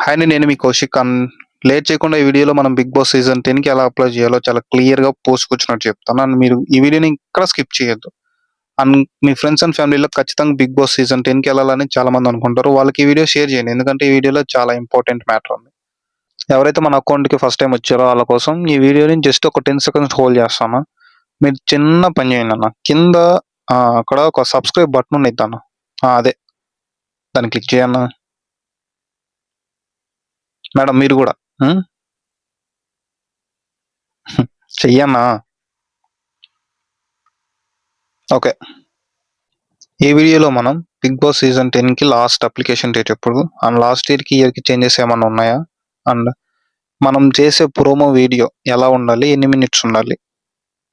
Hi అండి. నేను మీ Kaushik. Late చేయకుండా ఈ వీడియోలో మనం 'బిగ్ బాస్' సీజన్ 10కి ఎలా అప్లై చేయాలో చాలా క్లియర్‌గా పోసుకొచ్చినట్టు చెప్తాను. అండ్ మీరు ఈ వీడియోని ఎక్కడ స్కిప్ చేయొద్దు. అండ్ మీ ఫ్రెండ్స్ అండ్ ఫ్యామిలీలో ఖచ్చితంగా 'బిగ్ బాస్' సీజన్ 10కి వెళ్ళాలని చాలామంది అనుకుంటారు. వాళ్ళకి ఈ వీడియో షేర్ చేయండి. ఎందుకంటే ఈ వీడియోలో చాలా ఇంపార్టెంట్ మ్యాటర్ ఉంది. ఎవరైతే మన అకౌంట్‌కి ఫస్ట్ టైమ్ వచ్చారో వాళ్ళ కోసం ఈ వీడియోని జస్ట్ ఒక 10 సెకండ్స్ హోల్డ్ చేస్తాను. మీరు చిన్న పని చేయండి అన్న. కింద అక్కడ ఒక సబ్స్క్రైబ్ బటన్ ఉండిద్దన్న. అదే దాన్ని క్లిక్ చేయన్న. మేడం మీరు కూడా చెయ్యన్నా. ఓకే. ఈ వీడియోలో మనం 'బిగ్ బాస్' సీజన్ 10కి లాస్ట్ అప్లికేషన్ డేట్ ఎప్పుడు? అండ్ లాస్ట్ ఇయర్‌కి, ఇయర్‌కి చేంజెస్ ఏమన్నా ఉన్నాయా? అండ్ మనం చేసే ప్రోమో వీడియో ఎలా ఉండాలి? ఎన్ని మినిట్స్ ఉండాలి?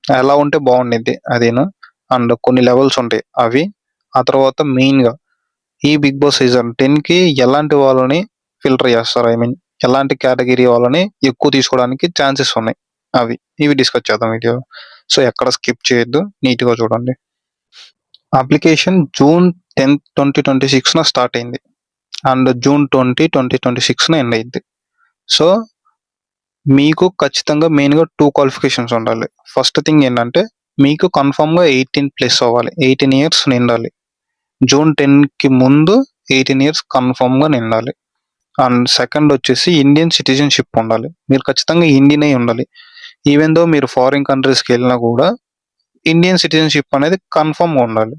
ఎలా ఉంటే బాగుండిద్ది అదీను. అండ్ కొన్ని లెవెల్స్ ఉంటాయి అవి. ఆ తర్వాత మెయిన్‌గా ఈ 'బిగ్ బాస్' సీజన్ 10కి ఎలాంటి వాళ్ళని ఫిల్టర్ చేస్తారు? ఐ మీన్ ఎలాంటి కేటగిరీ వాళ్ళని ఎక్కువ తీసుకోవడానికి ఛాన్సెస్ ఉన్నాయి అవి. ఇవి డిస్కస్ చేద్దాం వీడియోలో. సో ఎక్కడ స్కిప్ చేయొద్దు. నీట్‌గా చూడండి. అప్లికేషన్ జూన్ 10, 2026న స్టార్ట్ అయింది. అండ్ జూన్ 20, 2026న ఎండ్ అయింది. సో మీకు ఖచ్చితంగా మెయిన్‌గా 2 క్వాలిఫికేషన్స్ ఉండాలి. ఫస్ట్ థింగ్ ఏంటంటే మీకు కన్ఫర్మ్‌గా 18+ అవ్వాలి. 18 ఇయర్స్ నిండాలి. జూన్ 10కి ముందు 18 ఇయర్స్ కన్ఫర్మ్‌గా నిండాలి. అండ్ సెకండ్ వచ్చేసి ఇండియన్ సిటిజన్‌షిప్ ఉండాలి. మీరు ఖచ్చితంగా ఇండియన్ అయి ఉండాలి. ఈవెన్ దో మీరు ఫారిన్ కంట్రీస్‌కి వెళ్ళినా కూడా ఇండియన్ సిటిజన్‌షిప్ అనేది కన్ఫర్మ్‌గా ఉండాలి.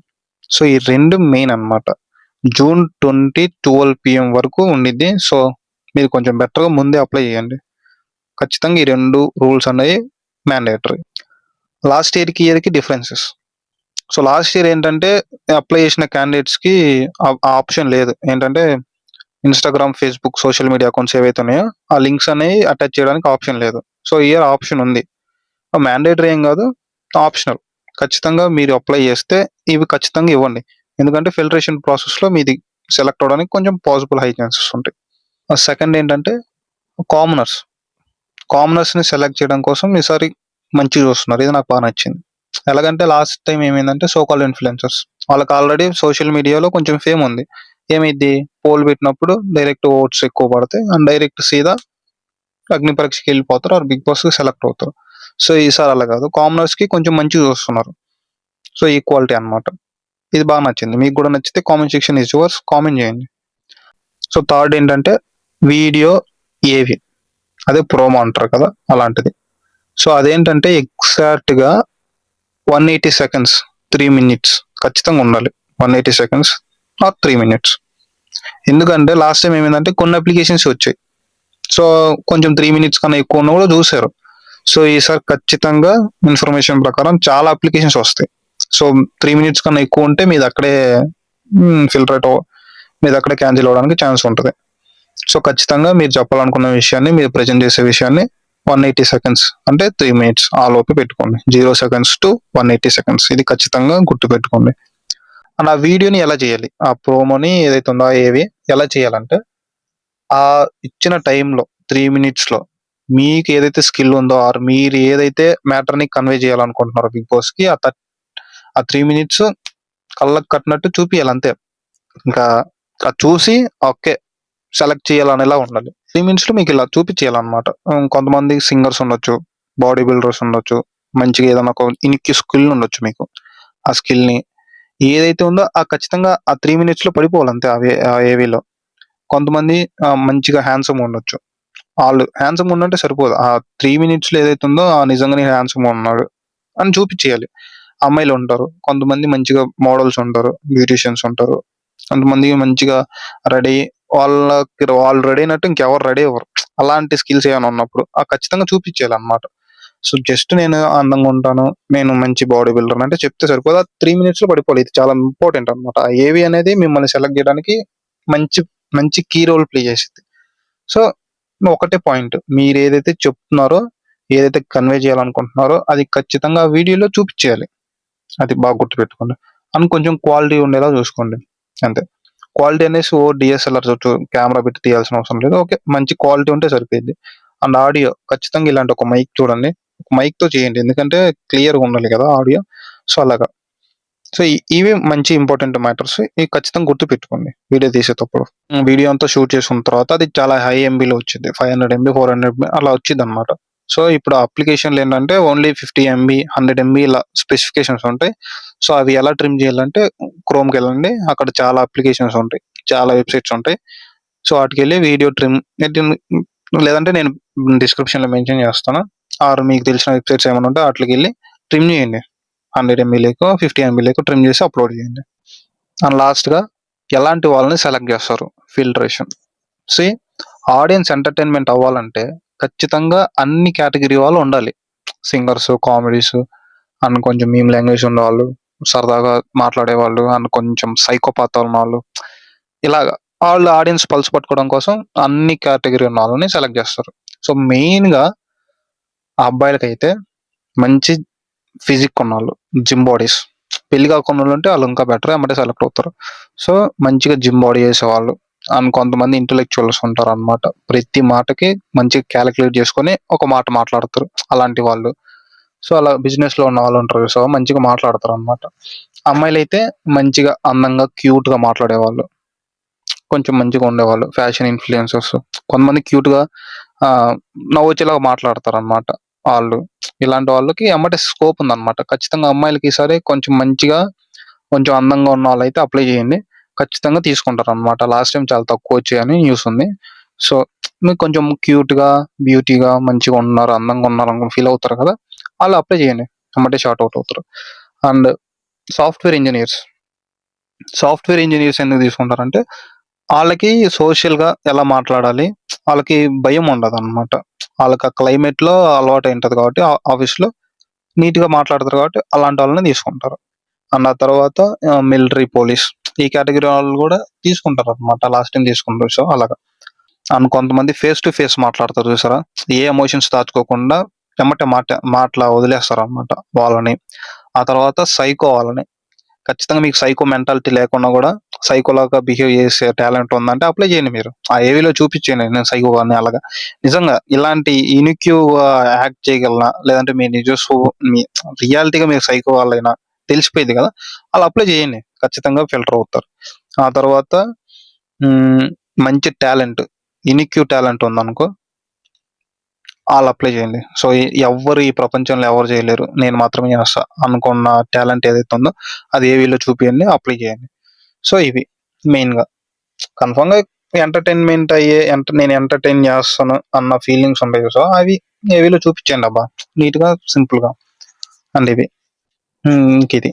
సో ఈ 2 మెయిన్ అన్నమాట. జూన్ 20, 12 PM వరకు ఉండిద్ది. సో మీరు కొంచెం బెటర్‌గా ముందే అప్లై చేయండి. ఖచ్చితంగా ఈ 2 రూల్స్ అనేవి మ్యాండేటరీ. లాస్ట్ ఇయర్‌కి, ఇయర్‌కి డిఫరెన్సెస్. సో లాస్ట్ ఇయర్ ఏంటంటే అప్లై చేసిన క్యాండిడేట్స్‌కి ఆప్షన్ లేదు. ఏంటంటే Instagram, Facebook social media accounts ఏవైతే ఉన్నాయో ఆ లింక్స్ అనేవి అటాచ్ చేయడానికి ఆప్షన్ లేదు. సో ఈ ఇయర్ ఆప్షన్ ఉంది. మ్యాండేటరీ ఏం కాదు, ఆప్షనల్. ఖచ్చితంగా మీరు అప్లై చేస్తే ఇవి ఖచ్చితంగా ఇవ్వండి. ఎందుకంటే ఫిల్టరేషన్ ప్రాసెస్‌లో మీది సెలెక్ట్ అవ్వడానికి కొంచెం పాసిబుల్ హై ఛాన్సెస్ ఉంటాయి. సెకండ్ ఏంటంటే కామనర్స్. కామనర్స్‌ని సెలెక్ట్ చేయడం కోసం ఈసారి మంచిగా చూస్తున్నారు. ఇది నాకు బాగా నచ్చింది. ఎలాగంటే లాస్ట్ టైం ఏమైందంటే సో కాల్డ్ ఇన్‌ఫ్లుయెన్సర్స్ వాళ్ళకి ఆల్రెడీ సోషల్ మీడియాలో కొంచెం ఫేమ్ ఉంది. ఏమైద్ది పోల్ పెట్టినప్పుడు డైరెక్ట్ ఓట్స్ ఎక్కువ పడతాయి. అండ్ డైరెక్ట్ సీదా అగ్ని పరీక్షకి వెళ్ళిపోతారు. ఆర్ బిగ్ బాస్‌కి సెలెక్ట్ అవుతారు. సో ఈసారి అలా కాదు. కామనర్స్‌కి కొంచెం మంచిగా చూస్తున్నారు. సో ఈక్వాలిటీ అన్నమాట. ఇది బాగా నచ్చింది. మీకు కూడా నచ్చితే comment section is yours. Comment చేయండి. సో థర్డ్ ఏంటంటే వీడియో ఏవి అదే ప్రోమో అంటారు కదా అలాంటిది. సో అదేంటంటే ఎగ్జాక్ట్‌గా 180 సెకండ్స్ 3 మినిట్స్ ఖచ్చితంగా ఉండాలి. 180 సెకండ్స్ ఆర్ 3 మినిట్స్. ఎందుకంటే లాస్ట్ టైం ఏమైందంటే కొన్ని అప్లికేషన్స్ వచ్చాయి. సో కొంచెం 3 మినిట్స్ కన్నా ఎక్కువ ఉన్న కూడా చూసారు. సో ఈసారి ఖచ్చితంగా ఇన్ఫర్మేషన్ ప్రకారం చాలా అప్లికేషన్స్ వస్తాయి. సో 3 మినిట్స్ కన్నా ఎక్కువ ఉంటే మీది అక్కడే ఫిల్టర్ మీది అక్కడే క్యాన్సిల్ అవ్వడానికి ఛాన్స్ ఉంటుంది. సో ఖచ్చితంగా మీరు చెప్పాలనుకున్న విషయాన్ని, మీరు ప్రజెంట్ చేసే విషయాన్ని 180 సెకండ్స్ అంటే 3 మినిట్స్ ఆ లోపే పెట్టుకోండి. 0 సెకండ్స్ టు 180 సెకండ్స్ ఇది ఖచ్చితంగా గుర్తుపెట్టుకోండి. అండ్ ఆ వీడియోని ఎలా చేయాలి? ఆ ప్రోమోని ఏదైతే ఉందో ఏవి ఎలా చేయాలంటే ఆ ఇచ్చిన టైంలో 3 మినిట్స్‌లో మీకు ఏదైతే స్కిల్ ఉందో ఆర్ మీరు ఏదైతే మ్యాటర్‌ని కన్వే చేయాలనుకుంటున్నారో బిగ్ బాస్‌కి ఆ 3 మినిట్స్ కళ్ళకి కట్టినట్టు చూపియాలి అంతే. ఇంకా అది చూసి ఓకే సెలెక్ట్ చేయాలనేలా ఉండాలి. 3 మినిట్స్‌లో మీకు ఇలా చూపించేయాలన్నమాట. కొంతమంది సింగర్స్ ఉండొచ్చు, బాడీ బిల్డర్స్ ఉండొచ్చు, మంచిగా ఏదైనా ఒక యూనిక్ స్కిల్ ఉండొచ్చు మీకు. ఆ స్కిల్‌ని ఏదైతే ఉందో ఖచ్చితంగా ఆ 3 మినిట్స్‌లో పడిపోవాలి అంతే ఆ ఏవీలో. కొంతమంది మంచిగా హ్యాండ్సమ్‌గా ఉండొచ్చు. ఆళ్ళు హ్యాండ్సమ్‌గా ఉండంటే సరిపోదు. ఆ 3 మినిట్స్‌లో ఏదైతే ఉందో నిజంగానే హ్యాండ్సమ్‌గా ఉన్నాడు అని చూపించేయాలి. అమ్మాయిలు ఉంటారు. కొంతమంది మంచిగా మోడల్స్ ఉంటారు. బ్యూటీషియన్స్ ఉంటారు. కొంతమంది మంచిగా రెడీ వాళ్ళు రెడీ అయినట్టు ఇంకెవరు రెడీ అవ్వరు. అలాంటి స్కిల్స్ ఏమైనా ఉన్నప్పుడు ఖచ్చితంగా చూపించేయాలన్నమాట. సో జస్ట్ నేను అందంగా ఉంటాను, నేను మంచి బాడీ బిల్డర్ అంటే చెప్తే సరిపోదు. ఆ 3 మినిట్స్‌లో పడిపోవాలి. ఇది చాలా ఇంపార్టెంట్ అన్నమాట. ఆ ఏవి అనేది మిమ్మల్ని సెలెక్ట్ చేయడానికి మంచి మంచి కీ రోల్ ప్లే చేసిద్ది. సో ఒకటే పాయింట్ మీరేదైతే చెప్తున్నారో, ఏదైతే కన్వే చేయాలనుకుంటున్నారో అది ఖచ్చితంగా ఆ వీడియోలో చూపించేయాలి. అది బాగా గుర్తుపెట్టుకోండి. అండ్ కొంచెం క్వాలిటీ ఉండేలా చూసుకోండి అంతే. క్వాలిటీ అనేసి DSLR కెమెరా పెట్టి తీయాల్సిన అవసరం లేదు. ఓకే మంచి క్వాలిటీ ఉంటే సరిపోయిద్ది. అండ్ ఆడియో ఖచ్చితంగా ఇలాంటి ఒక మైక్ చూడండి. మైక్‌తో చేయండి. ఎందుకంటే క్లియర్‌గా ఉండాలి కదా ఆడియో. సో అలాగా. సో, ఇవి మంచి ఇంపార్టెంట్ మ్యాటర్స్. ఇవి ఖచ్చితంగా గుర్తుపెట్టుకోండి వీడియో తీసేటప్పుడు. వీడియో అంతా షూట్ చేసుకున్న తర్వాత అది చాలా హై ఎంబీలో వచ్చిద్ది. 500 ఎంబీ, 400 ఎంబీ అలా వచ్చిద్దనమాట. సో, ఇప్పుడు అప్లికేషన్‌లో ఏంటంటే ఓన్లీ 50 ఎంబీ, 100 ఎంబీ ఇలా స్పెసిఫికేషన్స్ ఉంటాయి. సో, అవి ఎలా ట్రిమ్ చేయాలంటే క్రోమ్‌కెళ్ళండి. అక్కడ చాలా అప్లికేషన్స్ ఉంటాయి. చాలా వెబ్‌సైట్స్ ఉంటాయి. సో, ఆటికెళ్ళి వీడియో ట్రిమ్ లేదంటే నేను డిస్క్రిప్షన్‌లో మెన్షన్ చేస్తాను. ఆర్ మీకు తెలిసిన వెబ్‌సైట్స్ ఏమైనా ఉంటే ఆటిలకెళ్ళి ట్రిమ్ చేయండి. 100 ఎంబీలేకో, 50 ఎంబీలేకో ట్రిమ్ చేసి అప్‌లోడ్ చేయండి. అండ్ లాస్ట్‌గా ఎలాంటి వాళ్ళని సెలెక్ట్ చేస్తారు ఫిల్టరేషన్. సీ ఆడియన్స్ ఎంటర్‌టైన్‌మెంట్ అవ్వాలంటే ఖచ్చితంగా అన్ని కేటగిరీ వాళ్ళు ఉండాలి. సింగర్స్, కామెడీస్ అండ్ కొంచెం మీమ్ లాంగ్వేజ్ ఉన్నవాళ్ళు, సరదాగా మాట్లాడేవాళ్ళు అండ్ కొంచెం సైకోపాత్ ఉన్నవాళ్ళు ఇలాగా ఆళ్ళు ఆడియన్స్ పల్స్ పట్టుకోవడం కోసం అన్ని కేటగిరీ ఉన్న వాళ్ళని సెలెక్ట్ చేస్తారు. సో, మెయిన్‌గా ఆ అబ్బాయిలకైతే మంచి ఫిజిక్ ఉన్నోళ్ళు, జిమ్ బాడీస్. పెళ్లి కాకున్నోళ్ళుంటే ఆళ్ళు ఇంకా బెటర్ ఎమ్మటే సెలెక్ట్ అవుతారు. సో, మంచిగా జిమ్ బాడీ చేసేవాళ్ళు అండ్ కొంతమంది ఇంటలెక్చువల్స్ ఉంటారనమాట. ప్రతి మాటకి మంచిగా కాలిక్యులేట్ చేసుకొని ఒక మాట మాట్లాడతారు. అలాంటి వాళ్ళు. సో, అలా బిజినెస్‌లో ఉన్న వాళ్ళు ఉంటారు. సో, మంచిగా మాట్లాడతారనమాట. అమ్మాయిలైతే మంచిగా అందంగా, క్యూట్‌గా మాట్లాడేవాళ్ళు. కొంచెం మంచిగా ఉండేవాళ్ళు. Fashion influencers. కొంతమంది క్యూట్‌గా నవ్వొచ్చేలాగా మాట్లాడతారనమాట ఆళ్ళు. ఇలాంటి వాళ్ళకి ఎమ్మటే స్కోప్ ఉందనమాట. ఖచ్చితంగా అమ్మాయిలకి ఈసారి కొంచెం మంచిగా, కొంచెం అందంగా ఉన్నవాళ్ళైతే అప్లై చేయండి. ఖచ్చితంగా తీసుకుంటారనమాట. లాస్ట్ టైమ్ చాలా తక్కువొచ్చాయని న్యూస్ ఉంది. సో, మీకు కొంచెం క్యూట్‌గా, బ్యూటీగా, మంచిగా ఉన్నారు, అందంగా ఉన్నారని ఫీల్ అవుతారు కదా! ఆళ్ళు అప్లై చేయండి. ఎమ్మటే షార్ట్ ఔట్ అవుతారు. And software engineers. Software engineers ఎందుకు తీసుకుంటారంటే ఆళ్ళకి సోషల్‌గా ఎలా మాట్లాడాలి, ఆళ్ళకి భయం ఉండదనమాట. ఆళ్ళకి ఆ క్లైమేట్‌లో అలవాటైంటది కాబట్టి ఆఫీస్‌లో నీట్‌గా మాట్లాడతారు కాబట్టి అలాంటి వాళ్ళని తీసుకుంటారు. అండ్ ఆ తర్వాత మిలిటరీ, పోలీస్ ఈ కేటగిరీ వాళ్ళు కూడా తీసుకుంటారనమాట. లాస్ట్ టైమ్ తీసుకున్నారు. సో, అలాగా. అండ్ కొంతమంది ఫేస్ టు ఫేస్ మాట్లాడతారు చూసారా? ఏ ఎమోషన్స్ దాచుకోకుండా ఎమ్మటే మాటలా వదిలేస్తారనమాట వాళ్ళని. ఆ తర్వాత సైకో వాళ్ళని. ఖచ్చితంగా మీకు సైకో మెంటాలిటీ లేకున్నా గూడా, సైకోలాగా బిహేవ్ చేసే టాలెంట్ ఉందంటే అప్లై చేయండి మీరు. ఆ ఏవీలో చూపిచ్చేయండి నేను సైకో అని అలాగా. నిజంగా ఇలాంటి యూనిక్యూగా యాక్ట్ చేయగలనా? లేదంటే మీ మీ రియాలిటీగా మీరు సైకో వాళ్ళైనా తెలిసిపోయిద్ది గదా! అలా అప్లై చేయండి. ఖచ్చితంగా ఫిల్టర్ అవుతారు. ఆ తర్వాత హ్మ్. మంచి టాలెంట్, యూనిక్యూ టాలెంట్ ఉందనుకో ఆళ్ళు అప్లై చేయండి. సో, ఎవ్వరు ఈ ప్రపంచంలో ఎవరు చేయలేరు. నేను మాత్రమే చేస్తా అనుకున్న టాలెంట్ ఏదైతే ఉందో అది ఏవీలో చూపియండి. అప్లై చేయండి. సో, ఇవి మెయిన్‌గా. కన్ఫర్మ్‌గా ఎంటర్‌టైన్‌మెంట్ అయ్యే నేను ఎంటర్‌టైన్ చేస్తాను అన్న ఫీలింగ్స్ ఉంటాయి చూసావా? అవి ఏవీలో చూపిచ్చేయండబ్బా! నీట్‌గా, సింపుల్‌గా. అండ్ ఇవి. ఇంకిది.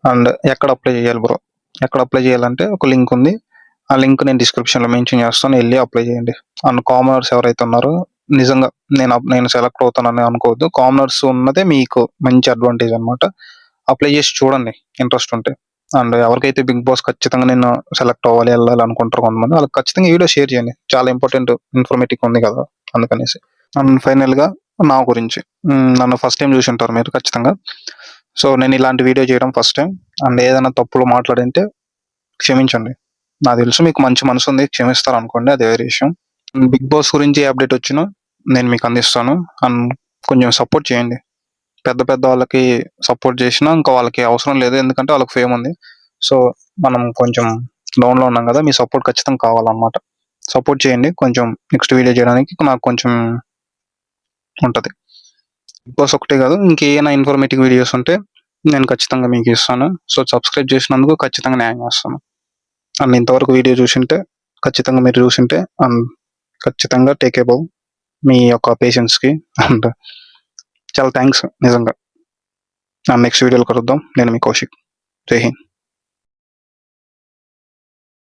అండ్ ఎక్కడ అప్లై చేయాలి బ్రో? ఎక్కడ అప్లై చేయాలంటే ఒక లింక్ ఉంది. ఆ లింక్ నేను డిస్క్రిప్షన్‌లో మెన్షన్ చేస్తాను. ఎళ్లి అప్లై చేయండి. అండ్ కామనర్స్ ఎవరైతే ఉన్నారో నిజంగా నేను సెలెక్ట్ అవుతానని అనుకోవద్దు. కామనర్స్ ఉన్నదే మీకు మంచి అడ్వాంటేజ్ అనమాట. అప్లై చేసి చూడండి ఇంట్రెస్ట్ ఉంటే. అండ్ ఎవరికైతే 'బిగ్ బాస్' ఖచ్చితంగా నేను సెలెక్ట్ అవ్వాలి, ఎళ్ళాలి అనుకుంటారో కొంతమంది వాళ్ళకి ఖచ్చితంగా ఈ వీడియో షేర్ చేయండి. చాలా ఇంపార్టెంట్ ఇన్ఫర్మేటివ్‌గా ఉంది కదా! అందుకనేసి. అండ్ ఫైనల్‌గా నా గురించి. నన్ను ఫస్ట్ టైమ్ చూసుంటారు మీరు ఖచ్చితంగా. సో, నేను ఇలాంటి వీడియో చేయడం ఫస్ట్ టైమ్. అండ్ ఏదైనా తప్పులు మాట్లాడింటే క్షమించండి. నాకు తెలుసు మీకు మంచి మనసుంది. క్షమిస్తారనుకోండి అది వేరే విషయం. 'బిగ్ బాస్' గురించి ఏ అప్డేట్ వచ్చినా నేను మీకు అందిస్తాను. అండ్ కొంచెం సపోర్ట్ చేయండి. పెద్ద పెద్ద వాళ్ళకి సపోర్ట్ చేసినా ఇంకా వాళ్ళకి అవసరం లేదు. ఎందుకంటే వాళ్ళకి ఫేమ్ ఉంది. సో, మనం కొంచెం డౌన్‌లో ఉన్నాం కదా! మీ సపోర్ట్ ఖచ్చితంగా కావాలన్నమాట. సపోర్ట్ చేయండి. కొంచెం నెక్స్ట్ వీడియో చేయడానికి నాకు కొంచెం ఉంటది. 'బిగ్ బాస్' ఒకటే కాదు ఇంకేమైనా ఇన్ఫర్మేటివ్ వీడియోస్ ఉంటే నేను ఖచ్చితంగా మీకు ఇస్తాను. సో, సబ్స్క్రైబ్ చేసినందుకు ఖచ్చితంగా న్యాయం చేస్తాను. అండ్ ఇంతవరకు వీడియో చూసుంటే ఖచ్చితంగా మీరు చూసుంటే అండ్ ఖచ్చితంగా టేక్ అబౌవ్ మీ యొక్క పేషెన్స్‌కి అండ్ చాలా థాంక్స్ నిజంగా. నెక్స్ట్ వీడియోలో కలుద్దాం. నేను మీ కౌశిక్. జై హింద్.